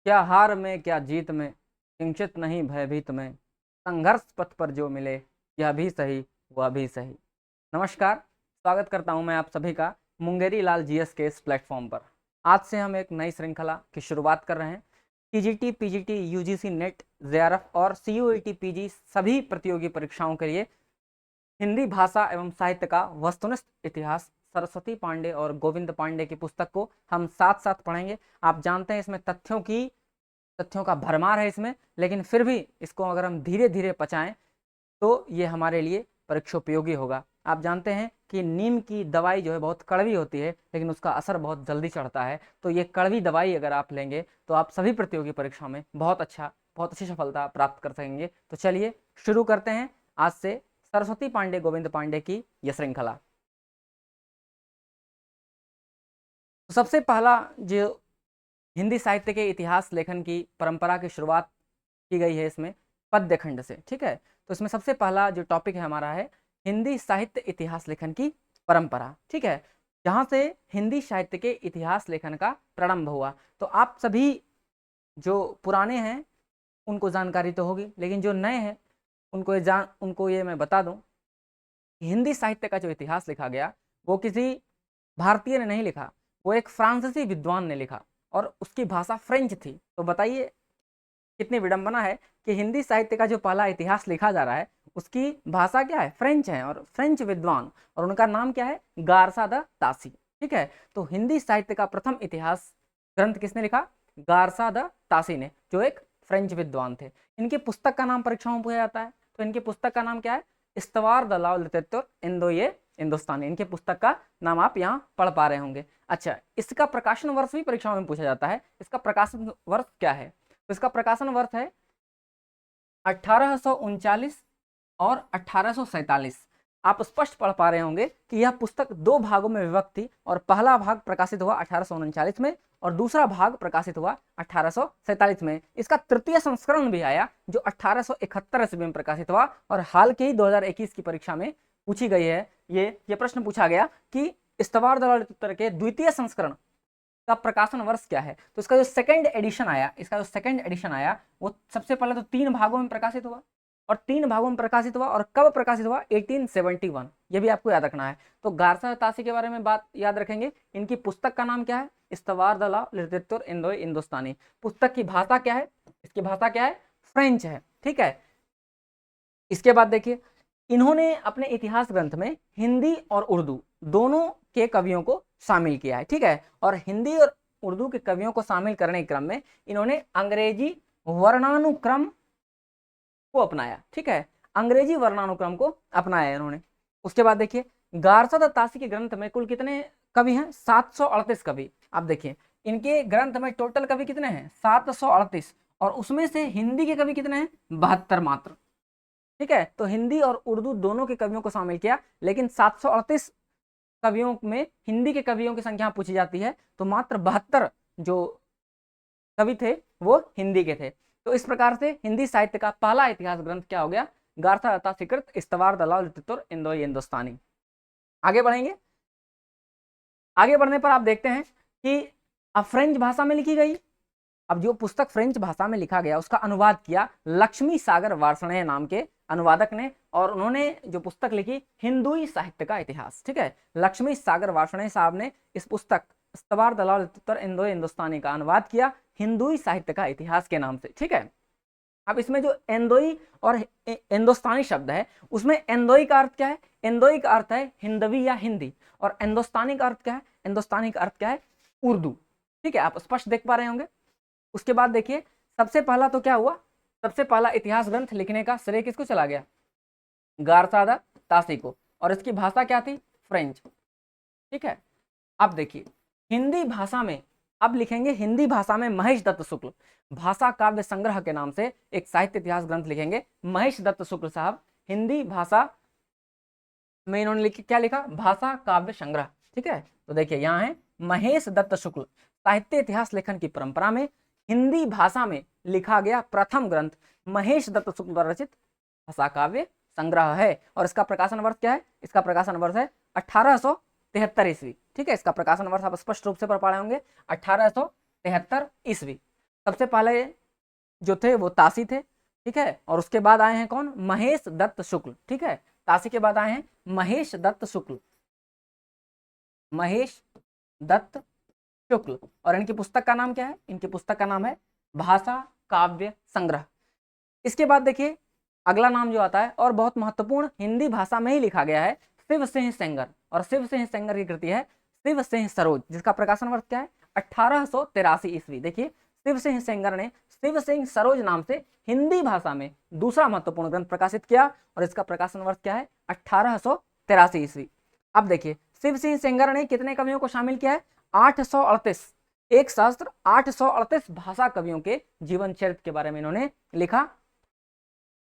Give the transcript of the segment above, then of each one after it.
क्या हार में क्या जीत में, किंचित नहीं भयभीत में, संघर्ष पथ पर जो मिले, यह भी सही वह भी सही। नमस्कार, स्वागत करता हूं मैं आप सभी का मुंगेरी लाल जीएस के इस प्लेटफॉर्म पर। आज से हम एक नई श्रृंखला की शुरुआत कर रहे हैं। TGT, PGT, UGC net, JRF और सीयूईटी पीजी सभी प्रतियोगी परीक्षाओं के लिए हिंदी भाषा एवं साहित्य का वस्तुनिष्ठ इतिहास सरस्वती पांडे और गोविंद पांडे की पुस्तक को हम साथ साथ पढ़ेंगे। आप जानते हैं इसमें तथ्यों का भरमार है इसमें, लेकिन फिर भी इसको अगर हम धीरे धीरे पचाएं तो ये हमारे लिए परीक्षोपयोगी होगा। आप जानते हैं कि नीम की दवाई जो है बहुत कड़वी होती है, लेकिन उसका असर बहुत जल्दी चढ़ता है। तो ये कड़वी दवाई अगर आप लेंगे तो आप सभी प्रतियोगी परीक्षाओं में बहुत अच्छी सफलता प्राप्त कर सकेंगे। तो चलिए शुरू करते हैं आज से सरस्वती पांडे गोविंद पांडे की यह श्रृंखला। तो सबसे पहला जो हिंदी साहित्य के इतिहास लेखन की परंपरा की शुरुआत की गई है इसमें पद्य खंड से, ठीक है। तो इसमें सबसे पहला जो टॉपिक है हमारा है हिंदी साहित्य इतिहास लेखन की परंपरा, ठीक है, जहां से हिंदी साहित्य के इतिहास लेखन का प्रारंभ हुआ। तो आप सभी जो पुराने हैं उनको जानकारी तो होगी, लेकिन जो नए हैं उनको ये मैं बता दूं कि हिंदी साहित्य का जो इतिहास लिखा गया वो किसी भारतीय ने नहीं लिखा, वो एक फ्रांसीसी विद्वान ने लिखा और उसकी भाषा फ्रेंच थी। तो बताइए कितनी विडंबना है कि हिंदी साहित्य का जो पहला इतिहास लिखा जा रहा है उसकी भाषा क्या है, फ्रेंच है, और फ्रेंच विद्वान, और उनका नाम क्या है, गारसा द तासी, ठीक है। तो हिंदी साहित्य का प्रथम इतिहास ग्रंथ किसने लिखा, गारसा द तासी ने, जो एक फ्रेंच विद्वान थे। इनकी पुस्तक का नाम परीक्षाओं में पूछा जाता है, तो इनकी पुस्तक का नाम क्या है, इस्तवार द लाव लितेत्तुर इंदो ये हिंदुस्तानी। इनके पुस्तक का नाम आप यहाँ पढ़ पा रहे होंगे। अच्छा, इसका प्रकाशन वर्ष भी परीक्षाओं में पूछा जाता है, इसका प्रकाशन वर्ष क्या है, तो इसका प्रकाशन वर्ष है 1839 और 1847। आप स्पष्ट पढ़ पा रहे होंगे कि यह पुस्तक दो भागों में विभक्त थी और पहला भाग प्रकाशित हुआ 1839 में और दूसरा भाग प्रकाशित हुआ 1847 में। इसका तृतीय संस्करण भी आया जो 1871 ईस्वी में प्रकाशित हुआ और हाल के ही 2021 की परीक्षा में पूछी गई है। ये प्रश्न पूछा गया कि इस्तवार दलाल उत्तर के द्वितीय संस्करण का प्रकाशन वर्ष क्या है। तो इसका जो सेकंड एडिशन आया वो सबसे पहले तो 3 भागों में प्रकाशित हुआ, और 3 भागों में प्रकाशित हुआ, और कब प्रकाशित हुआ, 1871। ये भी आपको याद रखना है। तो गारसा तासी के बारे में बात याद रखेंगे। इनकी पुस्तक का नाम क्या है, इस्तवार द लॉ लिटरेचर इंडो हिंदुस्तानी। पुस्तक की भाषा क्या है, इसकी भाषा क्या है, फ्रेंच है, ठीक है। इसके बाद देखिए इन्होंने अपने इतिहास ग्रंथ में हिंदी और उर्दू दोनों के कवियों को शामिल किया है, ठीक है। और हिंदी और उर्दू के कवियों को शामिल करने के क्रम में इन्होंने अंग्रेजी वर्णानुक्रम को अपनाया, ठीक है, अंग्रेजी वर्णानुक्रम को अपनाया इन्होंने। उसके बाद देखिए गारसा द तासी के ग्रंथ में कुल कितने कवि हैं, 738 कवि। आप देखिए इनके ग्रंथ में टोटल कवि कितने हैं, 738, और उसमें से हिंदी के कवि कितने हैं, 72 मात्र, ठीक है। तो हिंदी और उर्दू दोनों के कवियों को शामिल किया, लेकिन 738 कवियों में हिंदी के कवियों की संख्या पूछी जाती है तो मात्र 72 जो कवि थे वो हिंदी के थे। तो इस प्रकार से हिंदी साहित्य का पहला इतिहास ग्रंथ क्या हो गया, गारथा अतासिकृत इस्तवार दलाल लिटरेचर इंदो हिंदुस्तानी। आगे बढ़ेंगे। आगे बढ़ने पर आप देखते हैं कि अब फ्रेंच भाषा में लिखी गई। अब जो पुस्तक फ्रेंच भाषा में लिखा गया उसका अनुवाद किया लक्ष्मी सागर वार्ष्णेय नाम के अनुवादक ने, और उन्होंने जो पुस्तक लिखी हिंदुई साहित्य का इतिहास, ठीक है। लक्ष्मी सागर वार्ष्णेय साहब ने इस पुस्तक इस्तवार दलाल लिटरेचर इंदो हिंदुस्तानी का अनुवाद किया हिंदुई साहित्य का इतिहास के नाम से, ठीक है। अब इसमें जो एंदोई और हिंदुस्तानी शब्द है उसमें एंदोई का अर्थ क्या है, एंदोई का अर्थ है हिंदवी या हिंदी, और हिंदुस्तानी का अर्थ क्या है, हिंदुस्तानी का अर्थ क्या है, उर्दू, ठीक है। आप स्पष्ट देख पा रहे होंगे। उसके बाद देखिए सबसे पहला तो क्या हुआ, सबसे पहला इतिहास ग्रंथ लिखने का श्रेय किसको चला गया, गारसा द तासी को, और इसकी भाषा क्या थी, फ्रेंच, ठीक है। अब देखिए हिंदी भाषा में अब लिखेंगे, हिंदी भाषा में महेश दत्त शुक्ल भाषा काव्य संग्रह के नाम से एक साहित्य इतिहास ग्रंथ लिखेंगे। महेश दत्त शुक्ल साहब हिंदी भाषा में इन्होंने क्या लिखा, भाषा काव्य संग्रह, ठीक है। तो देखिए यहाँ है महेश दत्त शुक्ल साहित्य इतिहास लेखन की परंपरा में हिंदी भाषा में लिखा गया प्रथम ग्रंथ महेश दत्त शुक्ल द्वारा रचित भाषा काव्य संग्रह है। और इसका प्रकाशन वर्ष क्या है, इसका प्रकाशन वर्ष है 1873 ईस्वी, ठीक है। इसका प्रकाशन वर्ष आप स्पष्ट रूप से पढ़ पा रहे होंगे, 1873 ईस्वी। सबसे पहले जो थे वो तासी थे, ठीक है, और उसके बाद आए हैं कौन, महेश दत्त शुक्ल, ठीक है, तासी के बाद आए हैं महेश दत्त शुक्ल, महेश दत्त शुक्ल, और इनकी पुस्तक का नाम क्या है, इनकी पुस्तक का नाम है भाषा काव्य संग्रह। इसके बाद देखिए अगला नाम जो आता है और बहुत महत्वपूर्ण, हिंदी भाषा में ही लिखा गया है, शिव सिंह सेंगर, और शिव सिंह सेंगर की कृति है शिव सिंह सरोज, जिसका प्रकाशन वर्ष क्या है 1883 ईस्वी। देखिए शिव सिंह सेंगर ने शिव सिंह सरोज नाम से हिंदी भाषा में दूसरा महत्वपूर्ण ग्रंथ प्रकाशित किया, और इसका प्रकाशन वर्ष क्या है 1883 ईस्वी। अब देखिए शिव सिंह सेंगर ने कितने कवियों को शामिल किया है, 838, एक सहस्त्र 838 भाषा कवियों के जीवन चरित्र के बारे में इन्होंने लिखा।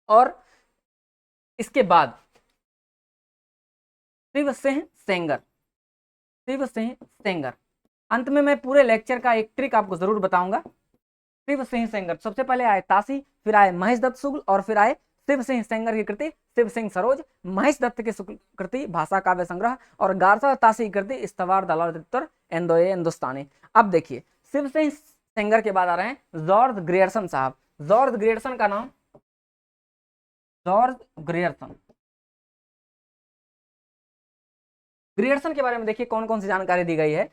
और इसके बाद शिव सिंह सेंगर, शिव सिंह सेंगर, अंत में मैं पूरे लेक्चर का एक ट्रिक आपको जरूर बताऊंगा। शिव सिंह सेंगर, सबसे पहले आए तासी, फिर आए महेश दत्त शुक्ल, और फिर आए शिव सिंह सेंगर की कृति शिव सिंह सरोज, महेश दत्त की कृति भाषा काव्य संग्रह, और गारसा तासी की कृति इस्तवार दलाल उत्तर एंदोए हिंदुस्तानी। अब देखिए शिव सिंह सेंगर के बाद आ रहे हैं जॉर्ज ग्रियर्सन साहब। जॉर्ज ग्रियर्सन का नाम, जॉर्ज ग्रियर्सन, ग्रियर्सन के बारे में देखिए कौन कौन सी जानकारी दी गई है।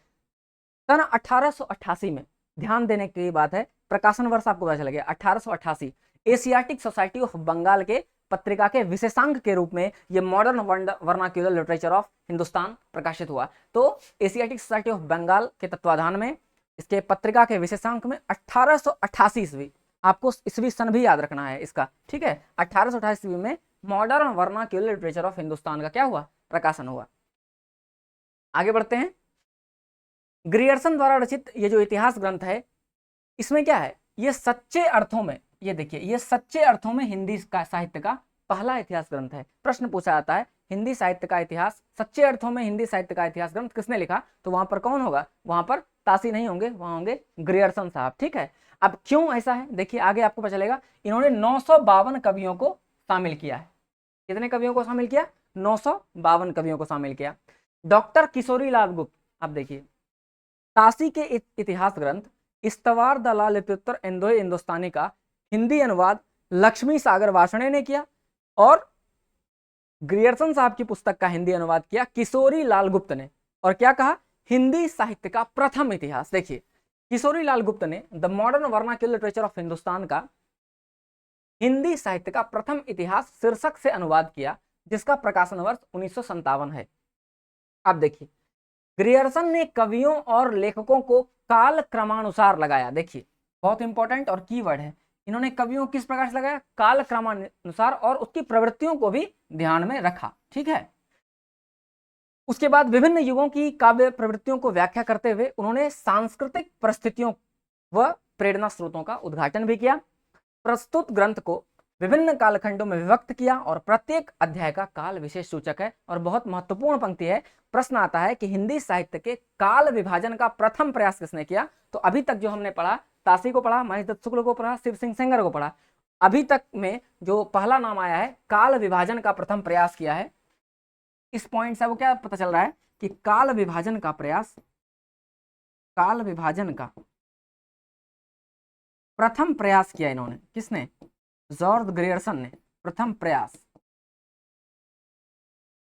सन 1888 में, ध्यान देने की बात है, प्रकाशन वर्ष आपको पता चलेगा 1888, एशियाटिक सोसाइटी ऑफ बंगाल के पत्रिका के विशेषांक के रूप में ये modern vernacular literature of Hindustan प्रकाशित हुआ। तो एशियाटिक सोसाइटी ऑफ बंगाल के तत्वाधान में इसके पत्रिका के विशेषांक में 1888 ईस्वी, आपको ईस्वी सन भी याद रखना है इसका, ठीक है, 1888 ईस्वी में modern vernacular literature of Hindustan का क्या हुआ, प्रकाशन हुआ। आगे बढ़ते हैं। ग्रियर्सन द्वारा रचित ये जो इतिहास ग्रंथ है, इसमें क्या है, ये सच्चे अर्थों में, ये देखिए ये सच्चे अर्थों में हिंदी का साहित्य का पहला इतिहास ग्रंथ है। प्रश्न पूछा जाता है हिंदी साहित्य का इतिहास, सच्चे अर्थों में हिंदी साहित्य का इतिहास ग्रंथ किसने लिखा, तो वहां पर कौन होगा, वहां पर तासी नहीं होंगे, वहां होंगे ग्रियर्सन साहब, ठीक है। अब क्यों ऐसा है, देखिए आगे आपको पता चलेगा। इन्होंने 952 कवियों को शामिल किया है। कितने कवियों को शामिल किया, 952 कवियों को शामिल किया। डॉक्टर किशोरी लाल गुप्त, अब देखिए तासी के इतिहास ग्रंथ इस्तवार दलाल लित्युत्तर एंदोए हिंदुस्तानी का हिंदी अनुवाद लक्ष्मी सागर वाषणे ने किया, और ग्रियर्सन साहब की पुस्तक का हिंदी अनुवाद किया किशोरी लाल गुप्त ने, और क्या कहा, हिंदी साहित्य का प्रथम इतिहास। देखिए किशोरी लाल गुप्त ने the modern vernacular literature of Hindustan का हिंदी साहित्य का प्रथम इतिहास शीर्षक से अनुवाद किया, जिसका प्रकाशन वर्ष 1957 है। अब देखिए ग्रियर्सन ने कवियों और लेखकों को काल क्रमानुसार लगाया। देखिए बहुत इंपॉर्टेंट और कीवर्ड है, इन्होंने कवियों को किस प्रकार से लगाया, काल क्रमानुसार, और उसकी प्रवृत्तियों को भी ध्यान में रखा, ठीक है। उसके बाद विभिन्न युगों की काव्य प्रवृत्तियों को व्याख्या करते हुए उन्होंने सांस्कृतिक परिस्थितियों व प्रेरणा स्रोतों का उद्घाटन भी किया। प्रस्तुत ग्रंथ को विभिन्न कालखंडों में विभक्त किया, और प्रत्येक अध्याय का काल विशेष सूचक है। और बहुत महत्वपूर्ण पंक्ति है, प्रश्न आता है कि हिंदी साहित्य के काल विभाजन का प्रथम प्रयास किसने किया, तो अभी तक जो हमने पढ़ा, तासी को पढ़ा, महेश दत्त शुक्ल को पढ़ा, शिव सिंह सेंगर को पढ़ा, अभी तक में जो पहला नाम आया है काल विभाजन का प्रथम प्रयास किया है, इस पॉइंट से वो क्या पता चल रहा है कि काल विभाजन का प्रयास, काल विभाजन का प्रथम प्रयास किया इन्होंने, किसने, जॉर्ज ग्रियर्सन ने प्रथम प्रयास।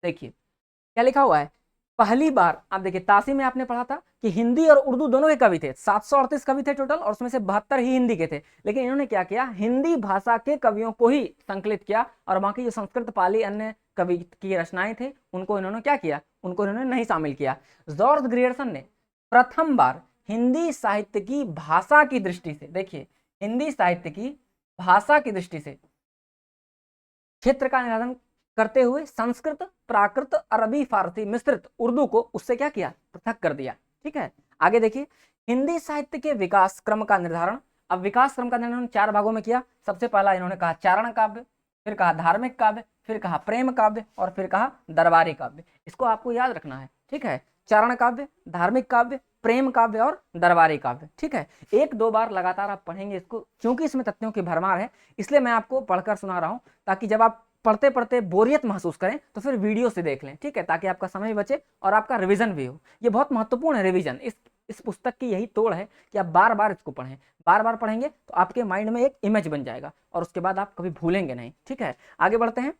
देखिए क्या लिखा हुआ है, पहली बार, आप देखिए तासी में आपने पढ़ा था कि हिंदी और उर्दू दोनों के कवि थे, 738 कवि थे टोटल, और उसमें से 72 ही हिंदी के थे। लेकिन इन्होंने क्या किया, हिंदी भाषा के कवियों को ही संकलित किया, और बाकी जो संस्कृत पाली अन्य कवि की रचनाएं थे उनको इन्होंने क्या किया, उनको इन्होंने नहीं शामिल किया। जॉर्ज ग्रियर्सन ने प्रथम बार हिंदी साहित्य की भाषा की दृष्टि से, देखिए हिंदी साहित्य की भाषा की दृष्टि से क्षेत्र का निर्धारण करते हुए संस्कृत, प्राकृत, अरबी, फारसी मिश्रित उर्दू को उससे क्या किया, पृथक कर दिया, ठीक है। आगे देखिए हिंदी साहित्य के विकास क्रम का निर्धारण, अब विकास क्रम का निर्धारण 4 भागों में किया। सबसे पहला इन्होंने कहा चारण काव्य, फिर कहा धार्मिक काव्य, फिर कहा प्रेम काव्य, और फिर कहा दरबारी काव्य। इसको आपको याद रखना है, ठीक है, चारण काव्य, धार्मिक काव्य, प्रेम काव्य और दरबारी काव्य, ठीक है। 1-2 बार लगातार आप पढ़ेंगे इसको, क्योंकि इसमें तथ्यों की भरमार है, इसलिए मैं आपको पढ़कर सुना रहा हूं, ताकि जब आप पढ़ते पढ़ते बोरियत महसूस करें तो फिर वीडियो से देख लें, ठीक है, ताकि आपका समय भी बचे और आपका रिवीजन भी हो। ये बहुत महत्वपूर्ण है रिवीजन, इस इस पुस्तक की यही तोड़ है कि आप बार बार इसको पढ़ें, बार बार पढ़ेंगे तो आपके माइंड में एक इमेज बन जाएगा और उसके बाद आप कभी भूलेंगे नहीं। ठीक है, आगे बढ़ते हैं।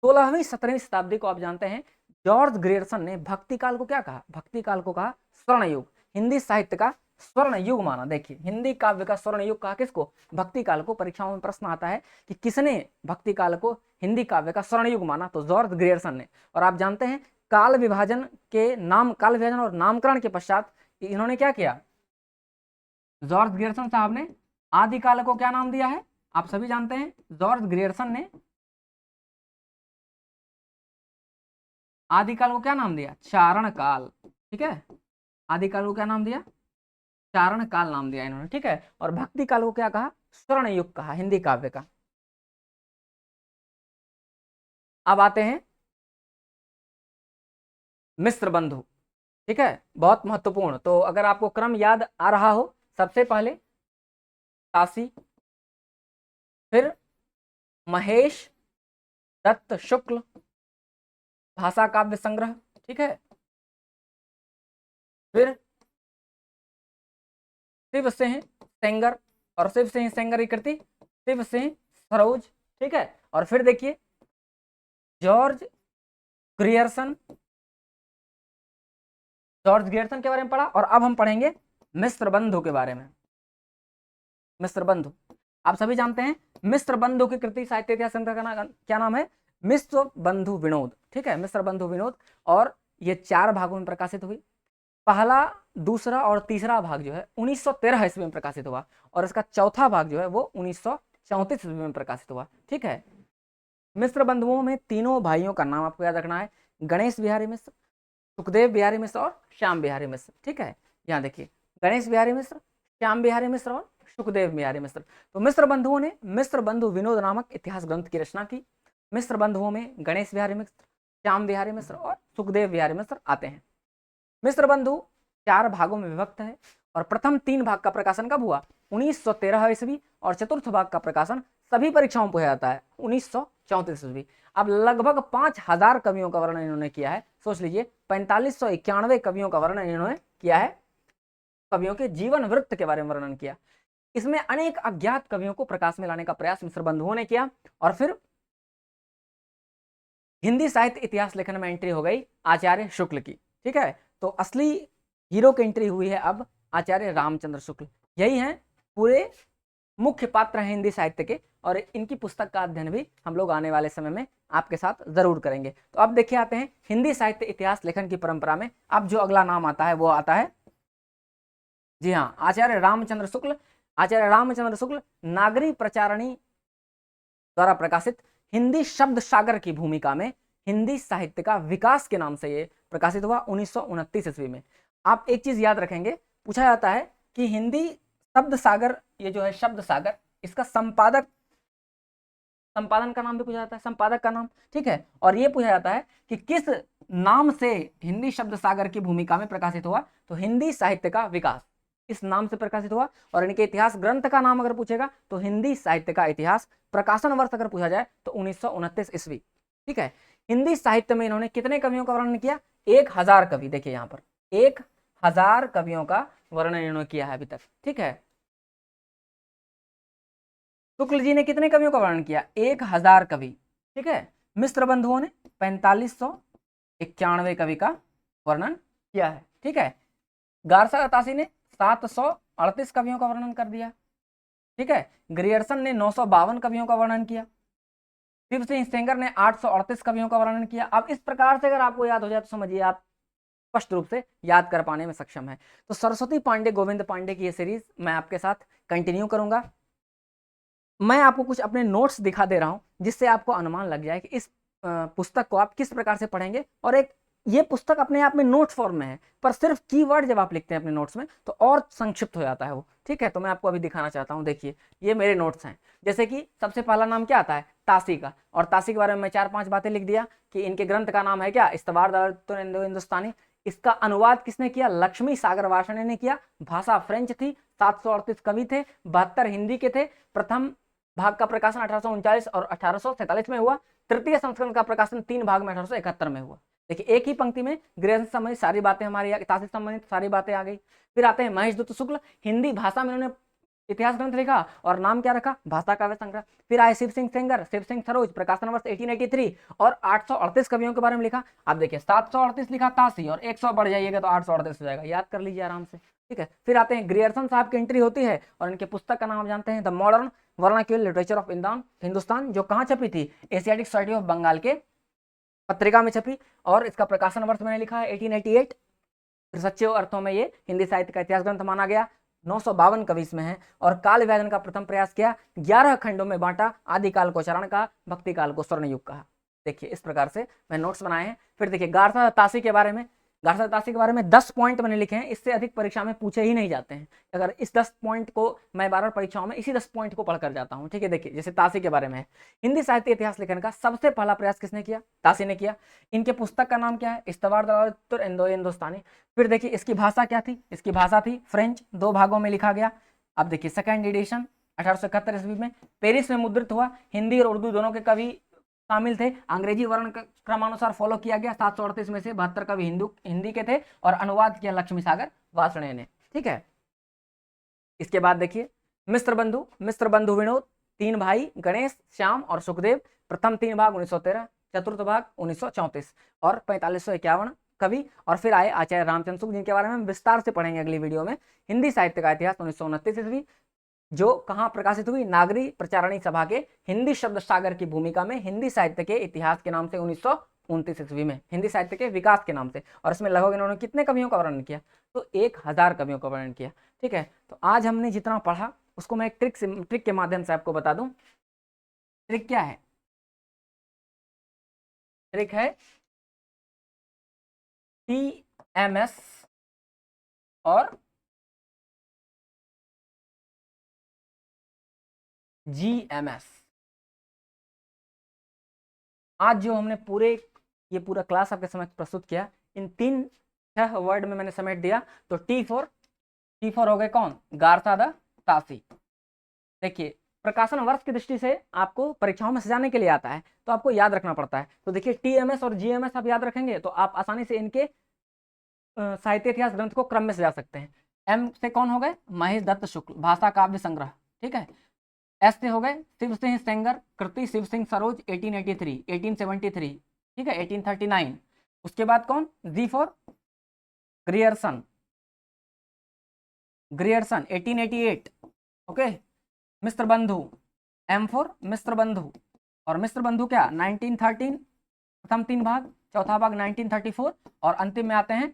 16वीं 17वीं शताब्दी को आप जानते हैं जॉर्ज ग्रियर्सन ने भक्ति काल को क्या कहा? भक्ति काल को कहा स्वर्ण युग, हिंदी साहित्य का स्वर्ण युग माना। देखिए, हिंदी काव्य का स्वर्ण युग कहा किसको? भक्ति काल को। परीक्षाओं में प्रश्न आता है कि किसने भक्ति काल को हिंदी काव्य का स्वर्ण युग माना? तो जॉर्ज ग्रियर्सन ने। और आप जानते हैं काल विभाजन काल विभाजन और नामकरण के पश्चात इन्होंने क्या किया? जॉर्ज ग्रियर्सन साहब ने आदिकाल को क्या नाम दिया है? आप सभी जानते हैं जॉर्ज ग्रियर्सन ने आदिकाल को क्या नाम दिया? चारण काल। ठीक है, आदिकाल को क्या नाम दिया? चारण काल नाम दिया इन्होंने। ठीक है, और भक्ति काल को क्या कहा? स्वर्ण युग कहा हिंदी काव्य का। अब आते हैं मिस्र बंधु। ठीक है, बहुत महत्वपूर्ण। तो अगर आपको क्रम याद आ रहा हो, सबसे पहले काशी, फिर महेश दत्त शुक्ल भाषा काव्य संग्रह। ठीक है, फिर शिव सिंह सेंगर और शिव सिंह सेंगर की कृति शिव सिंह सरोज। ठीक है, और फिर देखिए जॉर्ज ग्रियर्सन, जॉर्ज ग्रियर्सन के बारे में पढ़ा। और अब हम पढ़ेंगे मिस्र बंधु के बारे में। मिस्र बंधु आप सभी जानते हैं मिस्र बंधु की कृति साहित्य इतिहास संग्रह का क्या नाम है? मिस्र बंधु विनोद। ठीक है, मिस्र बंधु विनोद। और ये 4 भागों में प्रकाशित हुई। पहला, दूसरा और तीसरा भाग जो है 1913 ईस्वी में प्रकाशित हुआ और इसका चौथा भाग जो है वो 1934 ईस्वी में प्रकाशित हुआ। ठीक है, मिस्र बंधुओं में तीनों भाइयों का नाम आपको याद रखना है, गणेश बिहारी मिश्र, सुखदेव बिहारी मिश्र और श्याम बिहारी मिश्र। ठीक है, यहाँ देखिए गणेश बिहारी मिश्र, श्याम बिहारी मिश्र और सुखदेव बिहारी मिश्र। तो मिस्र बंधुओं ने मिस्र बंधु विनोद नामक इतिहास ग्रंथ की रचना की। मिस्र बंधुओं में गणेश बिहारी मिश्र, श्याम बिहारी मिश्र और सुखदेव बिहारी मिश्र आते हैं। मिस्र बंधु 4 भागों में विभक्त है और प्रथम 3 भाग का प्रकाशन कब हुआ? 1913 ईस्वी। और चतुर्थ भाग का प्रकाशन सभी परीक्षाओं में पूछा जाता है 1934 ईस्वी। अब लगभग 5000 कवियों का वर्णन इन्होंने किया है। सोच लीजिए 4591 कवियों का वर्णन इन्होंने किया है, कवियों के जीवन वृत्त के बारे में वर्णन किया। इसमें अनेक अज्ञात कवियों को प्रकाश में लाने का प्रयास मिस्र बंधुओं ने किया। और फिर हिंदी साहित्य इतिहास लेखन में एंट्री हो गई आचार्य शुक्ल की। ठीक है, तो असली हीरो की एंट्री हुई है अब आचार्य रामचंद्र शुक्ल। यही है पूरे मुख्य पात्र हैं हिंदी साहित्य के और इनकी पुस्तक का अध्ययन भी हम लोग आने वाले समय में आपके साथ जरूर करेंगे। तो अब देखिए आते हैं हिंदी साहित्य इतिहास लेखन की परंपरा में अब जो अगला नाम आता है वो आता है, जी हाँ, आचार्य रामचंद्र शुक्ल। आचार्य रामचंद्र शुक्ल नागरी प्रचारणी द्वारा प्रकाशित हिंदी शब्द सागर की भूमिका में हिंदी साहित्य का विकास के नाम से ये प्रकाशित हुआ 1929 ईस्वी में। आप एक चीज याद रखेंगे, पूछा जाता है कि हिंदी शब्द सागर, ये जो है शब्द सागर, इसका संपादन का नाम भी पूछा जाता है, संपादक का नाम। ठीक है, और ये पूछा जाता है कि किस नाम से हिंदी शब्द सागर की भूमिका में प्रकाशित हुआ? तो हिंदी साहित्य का विकास इस नाम से प्रकाशित हुआ। और इनके इतिहास ग्रंथ का नाम अगर पूछेगा तो हिंदी साहित्य का इतिहास, प्रकाशन वर्ष अगर पूछा जाए तो 1929 ईस्वी। ठीक है, हिंदी साहित्य में इन्होंने कितने कवियों का वर्णन किया? 1000 कवि। देखिए यहाँ पर 1000 कवियों का वर्णन इन्होंने किया है अभी तक। ठीक है, शुक्ल जी ने कितने कवियों का वर्णन किया? 1000 कवि। ठीक है, मिस्र बंधुओं ने 4591 कवि का वर्णन किया है। ठीक है, गारसा अतासी ने 738 कवियों का वर्णन कर दिया। ठीक है, ग्रियर्सन ने 952 कवियों का वर्णन किया। शिव सिंह सेंगर ने 838 कवियों का वर्णन किया। अब इस प्रकार से अगर आपको याद हो जाए तो समझिए आप स्पष्ट रूप से याद कर पाने में सक्षम है। तो सरस्वती पांडे, गोविंद पांडे की ये सीरीज मैं आपके साथ कंटिन्यू करूंगा। मैं आपको कुछ अपने नोट्स दिखा दे रहा हूं जिससे आपको अनुमान लग जाए कि इस पुस्तक को आप किस प्रकार से पढ़ेंगे। और एक ये पुस्तक अपने आप में नोट फॉर्म में है, पर सिर्फ कीवर्ड जब आप लिखते हैं अपने नोट्स में तो और संक्षिप्त हो जाता है वो। ठीक है, तो मैं आपको अभी दिखाना चाहता हूँ। देखिए ये मेरे नोट्स हैं। जैसे कि सबसे पहला नाम क्या आता है? तासी का। और तासी के बारे में मैं 4-5 बातें लिख दिया कि इनके ग्रंथ का नाम है क्या? इस्तवार हिंदुस्तानी। इसका अनुवाद किसने किया? लक्ष्मी सागर वार्ष्णेय ने किया। भाषा फ्रेंच थी। 738 कवि थे, 72 हिंदी के थे। प्रथम भाग का प्रकाशन 1839 और 1847 में हुआ। तृतीय संस्करण का प्रकाशन 3 भाग में 1871 में हुआ। देखिए एक ही पंक्ति में ग्रेजुएशन संबंधित सारी बातें हमारी, ताशी संबंधित सारी बातें आ गई। फिर आते हैं महेश दत्त शुक्ल, हिंदी भाषा में इन्होंने इतिहास ग्रंथ लिखा और नाम क्या रखा, भाषा काव्य संग्रह। फिर आए शिव सिंह सेंगर, शिव सिंह सरोज, प्रकाशन वर्ष 1883 और 838 कवियों के बारे में लिखा। आप देखिए 738 लिखा ताशी और 100 बढ़ जाइएगा तो 838 हो जाएगा, याद कर लीजिए आराम से, ठीक है। फिर आते हैं ग्रियर्सन साहब की एंट्री होती है और इनके पुस्तक का नाम जानते हैं the modern vernacular literature of Hindustan, जो कहाँ छपी थी, एशियाटिक सोसाइटी ऑफ बंगाल के पत्रिका में छपी और इसका प्रकाशन वर्ष मैंने लिखा है 1888। फिर सच्चे अर्थों में ये हिंदी साहित्य का इतिहास ग्रंथ माना गया, 952 कवि इसमें है और काल विभाजन का प्रथम प्रयास किया, 11 खंडों में बांटा, आदि काल को चरण का, भक्ति काल को स्वर्ण युग कहा। देखिए इस प्रकार से मैं नोट्स बनाए हैं। फिर देखिए गारसा ताशी के बारे में, गारसा ताशी के बारे में 10 पॉइंट मैंने लिखे हैं, इससे अधिक परीक्षा में पूछे ही नहीं जाते हैं। अगर इस 10 पॉइंट को मैं बार बार परीक्षाओं में इसी 10 पॉइंट को पढ़कर जाता हूँ, ठीक है। देखिए जैसे ताशी के बारे में है, हिंदी साहित्य इतिहास लिखने का सबसे पहला प्रयास किसने किया, ताशी ने किया। इनके पुस्तक का नाम क्या है, इस्तवार दलालतुर हिंदुस्तानी। फिर देखिए इसकी भाषा क्या थी, इसकी भाषा थी फ्रेंच, 2 भागों में लिखा गया। अब देखिए सेकंड एडिशन 1871 ईस्वी में पेरिस में मुद्रित हुआ, हिंदी और उर्दू दोनों के कवि शामिल थे, अंग्रेजी वर्ण क्रमानुसार फॉलो किया गया, 738 में से 72 कवि हिंदी के थे और अनुवाद किया लक्ष्मी सागर वासणे ने, ठीक है। इसके बाद देखिए मिस्र बंधु विनोद, 3 भाई गणेश, श्याम और सुखदेव, प्रथम 3 भाग 1913, चतुर्थ भाग 1934 और 4551 कवि। और फिर आए आचार्य रामचंद्र शुक्ल, जिनके बारे में हम विस्तार से पढ़ेंगे अगली वीडियो में। हिंदी साहित्य का इतिहास 1929 ईस्वी, जो कहाँ प्रकाशित हुई, नागरी प्रचारणी सभा के हिंदी शब्द सागर की भूमिका में हिंदी साहित्य के इतिहास के नाम से 1929 ईस्वी में, हिंदी साहित्य के विकास के नाम से। और इसमें लगभग इन्होंने कितने कवियों का वर्णन किया, तो 1000 कवियों का वर्णन किया, ठीक है। तो आज हमने जितना पढ़ा उसको मैं एक ट्रिक के माध्यम से आपको बता दूं। ट्रिक क्या है, ट्रिक है TMS और GMS। आज जो हमने ये पूरा क्लास आपके समक्ष प्रस्तुत किया, इन 3-6 वर्ड में मैंने समेट दिया। तो T4 हो गए कौन, गारसा द ताशी। देखिए प्रकाशन वर्ष की दृष्टि से आपको परीक्षाओं में सजाने के लिए आता है, तो आपको याद रखना पड़ता है। तो देखिए TMS और GMS आप याद रखेंगे तो आप आसानी से इनके साहित्य इतिहास ग्रंथ को क्रम में सजा सकते हैं। M से कौन हो गए, महेश दत्त शुक्ल, भाषा काव्य संग्रह, ठीक है। S से हो गए शिव सिंह सेंगर, कृति शिव सिंह सरोज 1883, 1873, ठीक है, 1839। उसके बाद कौन, G4 ग्रियर्सन 1888, ओके। मिस्र बंधु M4 मिस्र बंधु, और मिस्र बंधु क्या 1913, प्रथम 3 भाग, चौथा भाग 1934 और अंतिम में आते हैं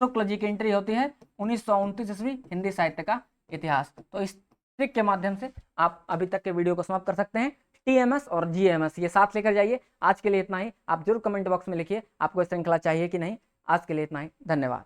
शुक्ल जी की एंट्री होती है 1929 ईस्वी, हिंदी साहित्य का इतिहास। तो इस ट्रिक के माध्यम से आप अभी तक के वीडियो को समाप्त कर सकते हैं। TMS और GMS ये साथ लेकर जाइए। आज के लिए इतना ही। आप जरूर कमेंट बॉक्स में लिखिए आपको श्रृंखला चाहिए कि नहीं। आज के लिए इतना ही, धन्यवाद।